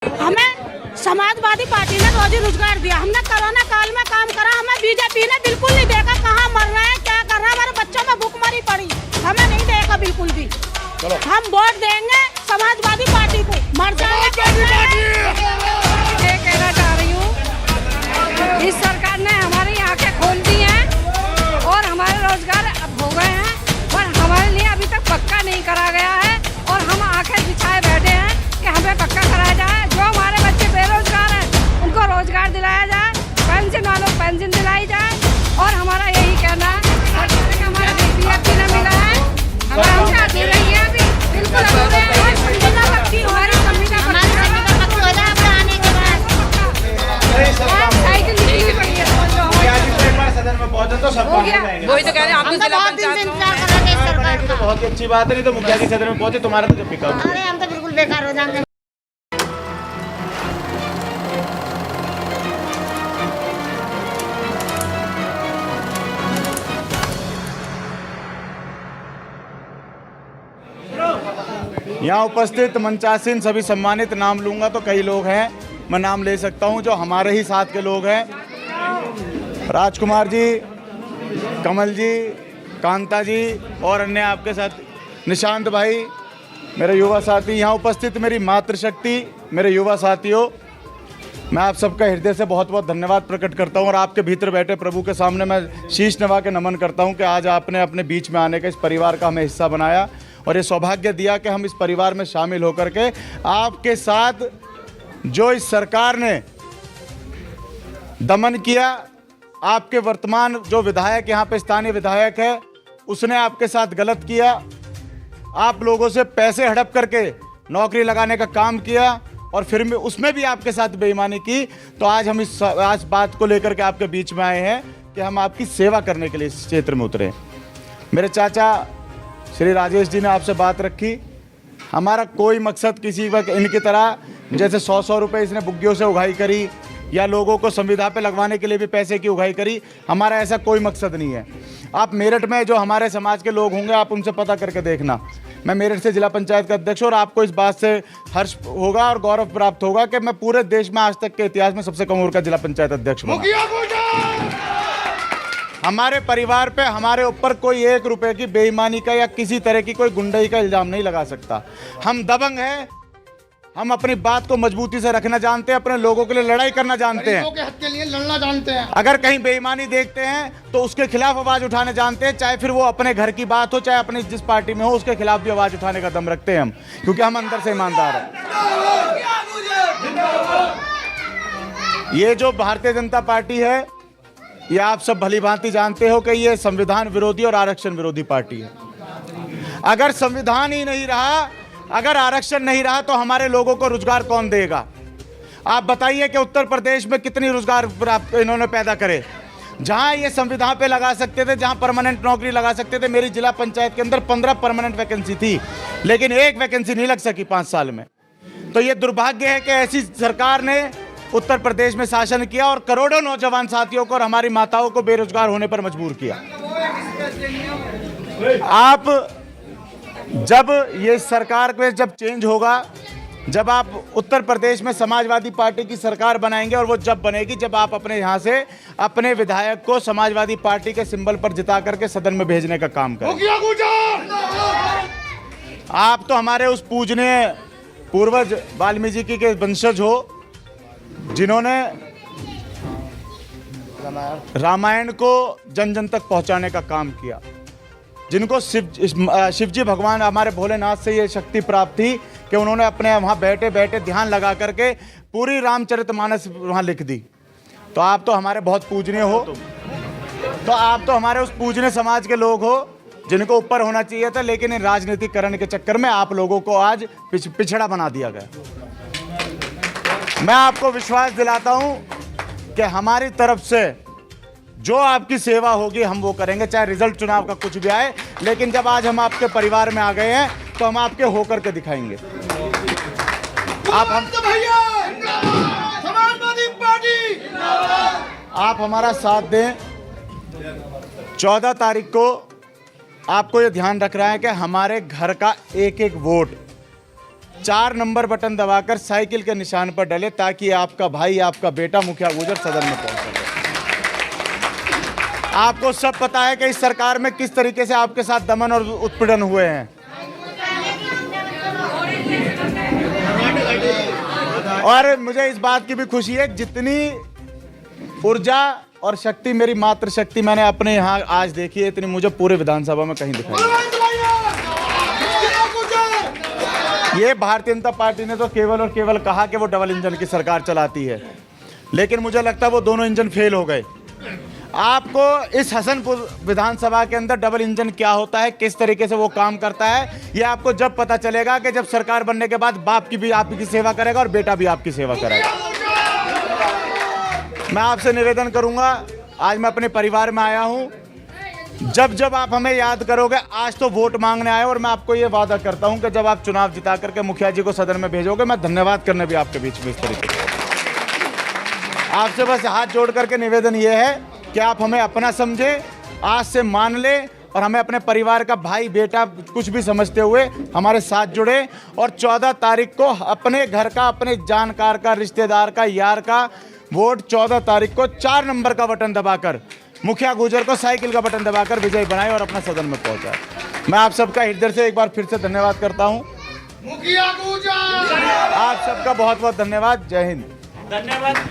हमें समाजवादी पार्टी ने रोजी रोजगार दिया। हमने कोरोना काल में काम करा, हमें बीजेपी ने बिल्कुल नहीं देखा। कहाँ मर रहे हैं, क्या कर रहे हैं, हमारे बच्चों में भूखमरी पड़ी, हमें नहीं देखा बिल्कुल भी। हम वोट देंगे समाजवादी पार्टी को, मर जाएंगे। ये कहना चाह रही हूँ, इस सरकार ने हमारी आंखें खोल दी हैं और हमारे रोजगार अब हो गए हैं, पर हमारे लिए अभी तक पक्का नहीं करा गया है और हम आंखें बिछाए बैठे हैं कि हमें पक्का कराया जाए। जो हमारे बच्चे बेरोजगार हैं उनको रोजगार दिलाया जाए, पेंशन वालों को पेंशन दिलाई जाए। और हमारा यही कहना है, सरकार का हमारा बीजेपी ने मिला है, हमें दे रही है अभी बिल्कुल अधूरे हैं। हमारी संविधा पक्की हो जाए साइकिल निकली पड़ी है सदन में पहुंचे तो सब वही तो कह रहे हैं, आपको जिला पंचायत तो बहुत ही अच्छी बात है। नहीं तो मुखिया जी सदन में पहुंचे, तुम्हारा तो जब पिका। अरे हम तो बिल्कुल बेकार हो जाएंगे। यहाँ उपस्थित मंचासीन सभी सम्मानित, नाम लूंगा तो कई लोग हैं, मैं नाम ले सकता हूं जो हमारे ही साथ के लोग हैं। राजकुमार जी, कमल जी, कांता जी और अन्य आपके साथ निशांत भाई, मेरे युवा साथी यहाँ उपस्थित, मेरी मातृशक्ति, मेरे युवा साथियों, मैं आप सबका हृदय से बहुत बहुत धन्यवाद प्रकट करता हूँ और आपके भीतर बैठे प्रभु के सामने मैं शीश नवा के नमन करता हूँ कि आज आपने अपने बीच में आने का, इस परिवार का हमें हिस्सा बनाया और ये सौभाग्य दिया कि हम इस परिवार में शामिल होकर के आपके साथ जो इस सरकार ने दमन किया, आपके वर्तमान जो विधायक यहाँ पे स्थानीय विधायक है उसने आपके साथ गलत किया, आप लोगों से पैसे हड़प करके नौकरी लगाने का काम किया और फिर में उसमें भी आपके साथ बेईमानी की। तो आज हम आज बात को लेकर के आपके बीच में आए हैं कि हम आपकी सेवा करने के लिए इस क्षेत्र में उतरे। मेरे चाचा श्री राजेश जी ने आपसे बात रखी, हमारा कोई मकसद किसी वक्त इनकी तरह जैसे 100-100 रुपये इसने बुग्गियों से उगाही करी या लोगों को संविदा पे लगवाने के लिए भी पैसे की उगाही करी, हमारा ऐसा कोई मकसद नहीं है। आप मेरठ में जो हमारे समाज के लोग होंगे आप उनसे पता करके देखना, मैं मेरठ से जिला पंचायत का अध्यक्ष हूँ और आपको इस बात से हर्ष होगा और गौरव प्राप्त होगा कि मैं पूरे देश में आज तक के इतिहास में सबसे कम उम्र का जिला पंचायत अध्यक्ष बना। हमारे परिवार पे हमारे ऊपर कोई 1 रुपए की बेईमानी का या किसी तरह की कोई गुंडाई का इल्जाम नहीं लगा सकता। हम दबंग हैं, हम अपनी बात को मजबूती से रखना जानते हैं, अपने लोगों के लिए लड़ाई करना जानते हैं, के हक के लिए लड़ना जानते हैं। अगर कहीं बेईमानी देखते हैं तो उसके खिलाफ आवाज उठाने जानते हैं, चाहे फिर वो अपने घर की बात हो, चाहे अपनी जिस पार्टी में हो, उसके खिलाफ भी आवाज उठाने का दम रखते हैं हम, क्योंकि हम अंदर से ईमानदार हैं। ये जो भारतीय जनता पार्टी है, ये आप सब भली भांति जानते हो कि ये संविधान विरोधी और आरक्षण विरोधी पार्टी है। अगर संविधान ही नहीं रहा, अगर आरक्षण नहीं रहा तो हमारे लोगों को रोजगार कौन देगा? आप बताइए कि उत्तर प्रदेश में कितनी रोजगार इन्होंने पैदा करे। जहां ये संविधान पे लगा सकते थे, जहां परमानेंट नौकरी लगा सकते थे, मेरी जिला पंचायत के अंदर 15 परमानेंट वैकेंसी थी, लेकिन 1 वैकेंसी नहीं लग सकी 5 साल में। तो ये दुर्भाग्य है कि ऐसी सरकार ने उत्तर प्रदेश में शासन किया और करोड़ों नौजवान साथियों को और हमारी माताओं को बेरोजगार होने पर मजबूर किया। आप जब ये सरकार को जब चेंज होगा, जब आप उत्तर प्रदेश में समाजवादी पार्टी की सरकार बनाएंगे, और वो जब बनेगी जब आप अपने यहाँ से अपने विधायक को समाजवादी पार्टी के सिंबल पर जिता करके सदन में भेजने का काम करें। आप तो हमारे उस पूजनीय पूर्वज वाल्मीकि के वंशज हो, जिन्होंने रामायण को जन जन तक पहुंचाने का काम किया, जिनको शिवजी भगवान हमारे भोलेनाथ से ये शक्ति प्राप्त थी कि उन्होंने अपने वहाँ बैठे बैठे ध्यान लगा करके पूरी रामचरितमानस वहाँ लिख दी। तो आप तो हमारे बहुत पूजनीय हो, तो आप तो हमारे उस पूजनीय समाज के लोग हो जिनको ऊपर होना चाहिए था, लेकिन इन राजनीतिकरण के चक्कर में आप लोगों को आज पिछड़ा बना दिया गया। मैं आपको विश्वास दिलाता हूं कि हमारी तरफ से जो आपकी सेवा होगी हम वो करेंगे, चाहे रिजल्ट चुनाव का कुछ भी आए, लेकिन जब आज हम आपके परिवार में आ गए हैं तो हम आपके होकर के दिखाएंगे। आप हमारा साथ दें। 14 तारीख को आपको ये ध्यान रख रहा है कि हमारे घर का एक एक वोट 4 नंबर बटन दबाकर साइकिल के निशान पर डले ताकि आपका भाई, आपका बेटा मुखिया गुजर सदन में पहुंच सके। आपको सब पता है कि इस सरकार में किस तरीके से आपके साथ दमन और उत्पीड़न हुए हैं। और मुझे इस बात की भी खुशी है, जितनी ऊर्जा और शक्ति, मेरी मातृ शक्ति मैंने अपने यहाँ आज देखी है, इतनी मुझे पूरे विधानसभा में कहीं दिखाई नहीं। ये भारतीय जनता पार्टी ने तो केवल और केवल कहा कि वो डबल इंजन की सरकार चलाती है, लेकिन मुझे लगता है वो दोनों इंजन फेल हो गए। आपको इस हसनपुर विधानसभा के अंदर डबल इंजन क्या होता है, किस तरीके से वो काम करता है, ये आपको जब पता चलेगा कि जब सरकार बनने के बाद बाप की भी आपकी सेवा करेगा और बेटा भी आपकी सेवा करेगा। मैं आपसे निवेदन करूंगा, आज मैं अपने परिवार में आया हूं, जब जब आप हमें याद करोगे, आज तो वोट मांगने आए और मैं आपको ये वादा करता हूं कि जब आप चुनाव जिता करके मुखिया जी को सदन में भेजोगे, मैं धन्यवाद करने भी आपके बीच में इस तरीके से। आपसे बस हाथ जोड़ करके निवेदन ये है कि आप हमें अपना समझे, आज से मान ले और हमें अपने परिवार का भाई बेटा कुछ भी समझते हुए हमारे साथ जुड़े और 14 तारीख को अपने घर का, अपने जानकार का, रिश्तेदार का, यार का वोट 14 तारीख को 4 नंबर का बटन दबाकर मुखिया गुजर को साइकिल का बटन दबाकर विजयी बनाए और अपना सदन में पहुंचाए। मैं आप सबका हृदय से एक बार फिर से धन्यवाद करता हूं। मुखिया गुजर, आप सबका बहुत बहुत धन्यवाद। जय हिंद। धन्यवाद।